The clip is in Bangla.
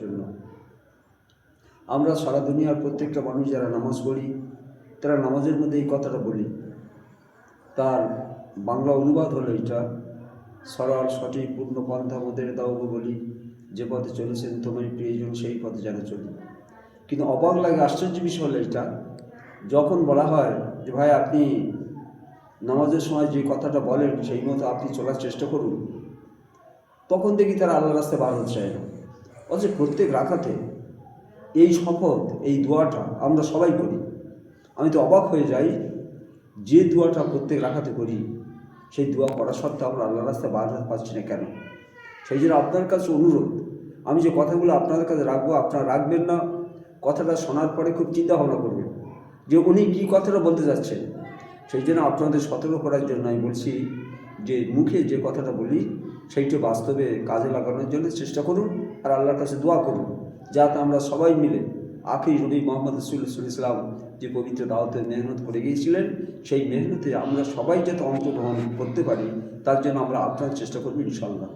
জন্য। আমরা সারা দুনিয়ার প্রত্যেকটা মানুষ যারা নামাজ পড়ি তারা নামাজের মধ্যে এই কথাটা বলি। তার বাংলা অনুবাদ হলো এটা, সরল সঠিক পূর্ণ পন্থা মোদের দাও গো বলি, যে পথে চলেছেন তোমার প্রিয়জন সেই পথে যেন চলি। কিন্তু অবাক লাগে, আশ্চর্য বিষয় হলো এটা, যখন বলা হয় যে ভাই আপনি নামাজের সময় যে কথাটা বলেন সেই মতো আপনি চলার চেষ্টা করুন, তখন দেখি তারা আল্লাহ রাস্তায় বার হতে চায় না। অথচ প্রত্যেক রাকাতে এই শপথ, এই দোয়াটা আমরা সবাই করি। আমি তো অবাক হয়ে যাই, যে দোয়াটা প্রত্যেক রাকাতে করি সেই দোয়া করা সত্ত্বেও আমরা আল্লাহ রাস্তায় বার হতে পারছি না কেন? সেই জন্য আপনার কাছে অনুরোধ, আমি যে কথাগুলো আপনাদের কাছে রাখবো আপনারা রাখবেন না, কথাটা শোনার পরে খুব চিন্তা ভাবনা করবেন যে উনি কী কথাটা বলতে যাচ্ছেন। সেই জন্য আপনাদের সতর্ক করার জন্য আমি বলছি যে মুখে যে কথাটা বলি সেইটা বাস্তবে কাজে লাগানোর জন্য চেষ্টা করুন, আর আল্লাহর কাছে দোয়া করুন যাতে আমরা সবাই মিলে আখির নবী মোহাম্মদ রাসূলুল্লাহ ইসলাম যে পবিত্র দাওয়াতে মেহনত করে গিয়েছিলেন সেই মেহনতে আমরা সবাই যাতে অংশগ্রহণ করতে পারি, তার জন্য আমরা আপনার চেষ্টা করব ইনশাআল্লাহ।